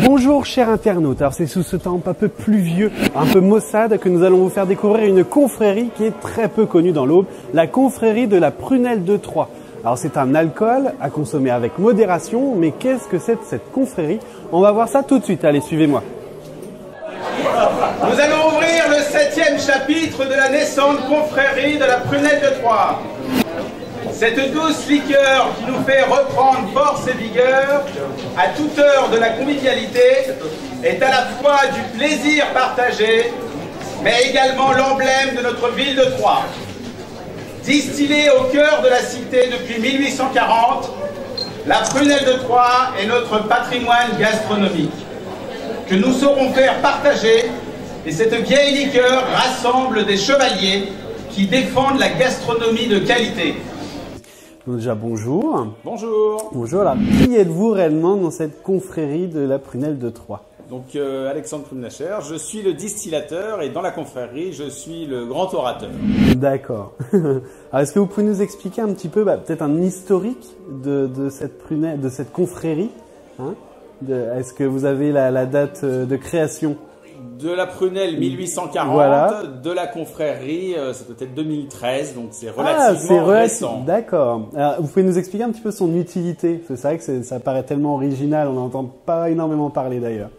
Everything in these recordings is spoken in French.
Bonjour chers internautes, alors c'est sous ce temps un peu pluvieux, un peu maussade que nous allons vous faire découvrir une confrérie qui est très peu connue dans l'Aube, la confrérie de la Prunelle de Troyes. Alors c'est un alcool à consommer avec modération, mais qu'est-ce que c'est cette confrérie? On va voir ça tout de suite, allez suivez-moi. Nous allons ouvrir le 7e chapitre de la naissante confrérie de la Prunelle de Troyes. Cette douce liqueur qui nous fait reprendre force et vigueur à toute heure de la convivialité est à la fois du plaisir partagé, mais également l'emblème de notre ville de Troyes. Distillée au cœur de la cité depuis 1840, la Prunelle de Troyes est notre patrimoine gastronomique que nous saurons faire partager, et cette vieille liqueur rassemble des chevaliers qui défendent la gastronomie de qualité. Donc déjà bonjour. Bonjour. Bonjour, alors qui êtes-vous réellement dans cette confrérie de la Prunelle de Troyes? Donc Alexandre Prunacher, je suis le distillateur et dans la confrérie, je suis le grand orateur. D'accord. Alors est-ce que vous pouvez nous expliquer un petit peu, peut-être un historique de cette prunelle, de cette confrérie, hein? Est-ce que vous avez la date de création? De la Prunelle 1840, voilà. De la confrérie, c'est peut-être 2013, donc c'est relativement récent. D'accord. Vous pouvez nous expliquer un petit peu son utilité? C'est vrai que ça paraît tellement original, on n'entend pas énormément parler d'ailleurs.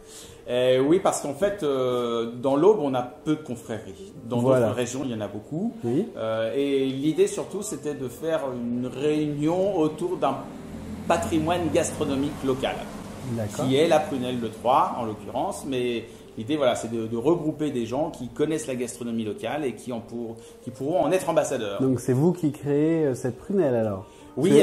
Oui, parce qu'en fait, dans l'Aube, on a peu de confréries. Dans d'autres régions, il y en a beaucoup. Oui. Et l'idée surtout, c'était de faire une réunion autour d'un patrimoine gastronomique local, qui est la Prunelle de Troyes en l'occurrence, mais l'idée, voilà, c'est de regrouper des gens qui connaissent la gastronomie locale et qui pourront en être ambassadeurs. Donc c'est vous qui créez cette prunelle alors? Oui,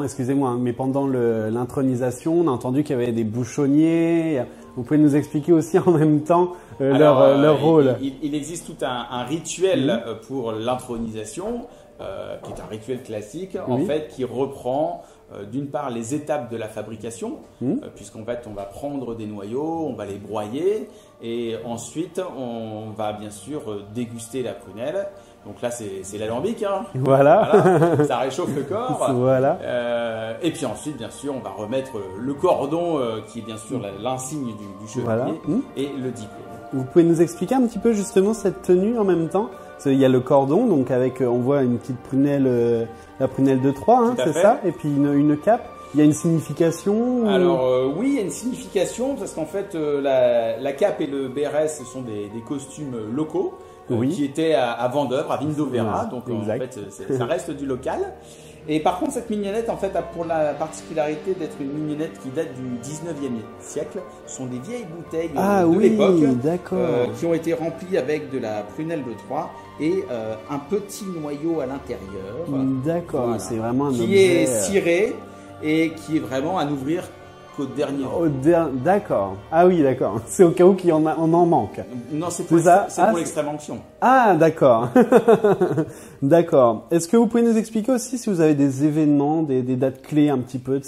excusez-moi, mais pendant l'intronisation, on a entendu qu'il y avait des bouchonniers. Vous pouvez nous expliquer aussi en même temps leur rôle? Il existe tout un rituel pour l'intronisation, qui est un rituel classique, en fait, qui reprend d'une part les étapes de la fabrication, puisqu'en fait on va prendre des noyaux, on va les broyer et ensuite on va bien sûr déguster la prunelle. Donc là c'est l'alambic, hein. Voilà. Ça réchauffe le corps. Voilà. Et puis ensuite bien sûr on va remettre le cordon qui est bien sûr l'insigne du chevalier et le diplôme. Vous pouvez nous expliquer un petit peu justement cette tenue en même temps? Il y a le cordon, donc avec, on voit une petite prunelle, la Prunelle de Troyes, hein, c'est ça? Et puis une cape. Il y a une signification? Alors oui, il y a une signification parce qu'en fait la cape et le béret, ce sont des costumes locaux qui étaient à Vendeuvre, à Vindovera, donc en fait ça reste du local. Et par contre, cette mignonnette, en fait, a pour la particularité d'être une mignonnette qui date du 19e siècle. Ce sont des vieilles bouteilles de l'époque qui ont été remplies avec de la Prunelle de Troyes et un petit noyau à l'intérieur. D'accord, voilà. C'est vraiment un objet qui est ciré et qui est vraiment à n'ouvrir qu'au dernier. D'accord. Ah oui, d'accord. C'est au cas où on en manque. Non, c'est pour l'extrême onction. Ah, d'accord. D'accord. Est-ce que vous pouvez nous expliquer aussi si vous avez des événements, des dates clés un petit peu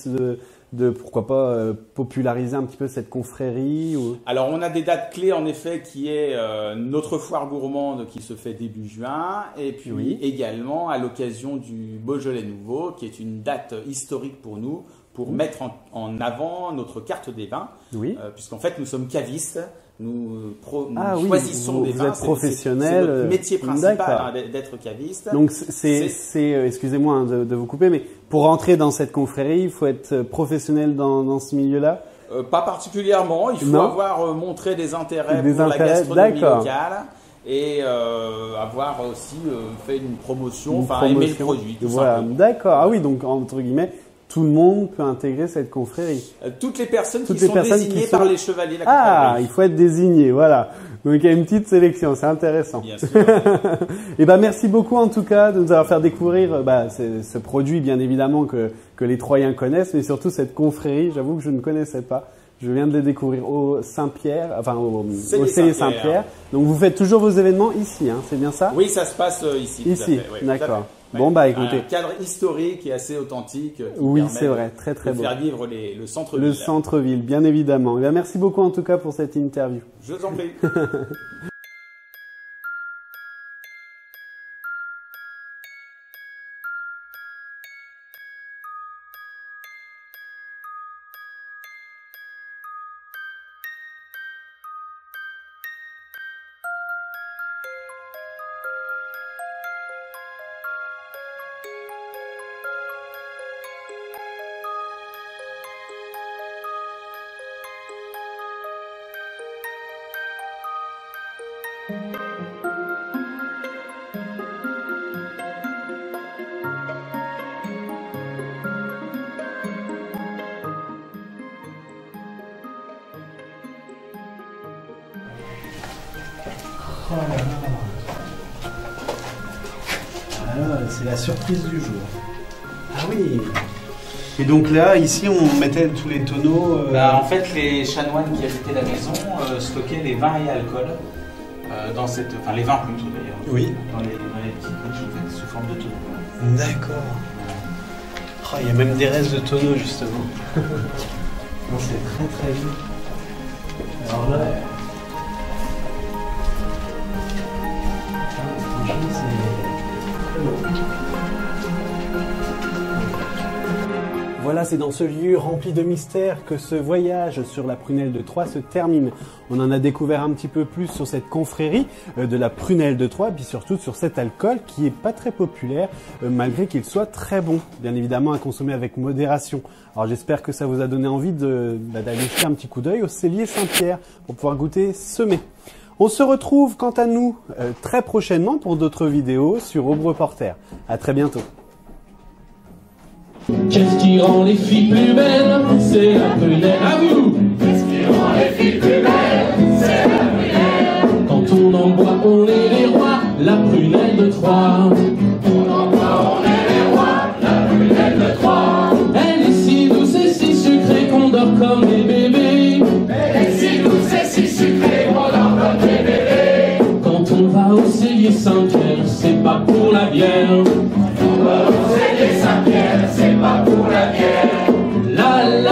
de pourquoi pas populariser un petit peu cette confrérie Alors on a des dates clés en effet qui est notre foire gourmande qui se fait début juin et puis également à l'occasion du Beaujolais Nouveau qui est une date historique pour nous pour mettre en avant notre carte des vins puisqu'en fait nous sommes cavistes. Nous choisissons des vins. Vous êtes professionnel. C'est notre métier principal d'être caviste. Donc excusez-moi de vous couper, mais pour entrer dans cette confrérie, il faut être professionnel dans ce milieu-là? Pas particulièrement. Il faut avoir montré des intérêts pour la gastronomie locale et avoir aussi fait une promotion, aimer le produit. Voilà, d'accord. Ah oui, donc entre guillemets, tout le monde peut intégrer cette confrérie. Toutes les personnes qui sont désignées par les chevaliers de la confrérie. Ah, il faut être désigné, voilà. Donc il y a une petite sélection, c'est intéressant. Bien sûr. Et merci beaucoup en tout cas de nous avoir fait découvrir ce produit bien évidemment que les Troyens connaissent, mais surtout cette confrérie, j'avoue que je ne connaissais pas. Je viens de les découvrir au Saint-Pierre, au Cellier Saint-Pierre. Donc vous faites toujours vos événements ici, hein, c'est bien ça? Oui, ça se passe ici. Ici, d'accord. Bon écoutez, un cadre historique et assez authentique. Oui, c'est vrai, très beau. Faire vivre le centre-ville. Le centre-ville, bien évidemment. Merci beaucoup en tout cas pour cette interview. Je vous en prie. Oh là là. C'est la surprise du jour. Ah oui. Et donc là, ici, on mettait tous les tonneaux... En fait, les chanoines qui habitaient la maison stockaient les vins et alcools, dans cette... enfin les vins plutôt d'ailleurs, oui. dans les petites niches en fait, sous forme de tonneaux. D'accord. Oh, il y a même des restes de tonneaux, justement. Non, c'est très très joli. Alors là... franchement, c'est très beau. Voilà, c'est dans ce lieu rempli de mystères que ce voyage sur la Prunelle de Troyes se termine. On en a découvert un petit peu plus sur cette confrérie de la Prunelle de Troyes, puis surtout sur cet alcool qui est pas très populaire, malgré qu'il soit très bon. Bien évidemment à consommer avec modération. Alors j'espère que ça vous a donné envie d'aller jeter un petit coup d'œil au cellier Saint-Pierre pour pouvoir goûter ce mets. On se retrouve quant à nous très prochainement pour d'autres vidéos sur Aube Reporter. À très bientôt. Qu'est-ce qui rend les filles plus belles? C'est la prunelle. À vous! Qu'est-ce qui rend les filles plus belles? C'est la prunelle. Quand on en boit, on est les rois, la prunelle de Troyes. On en boit, on est les rois, la prunelle de Troyes. Elle est si douce et si sucrée qu'on dort comme des bébés. Elle est si douce et si sucrée qu'on dort comme des bébés. Quand on va au cellier Saint-Pierre, c'est pas pour la bière. On va au cellier Saint-Pierre, c'est pas pour la bière. La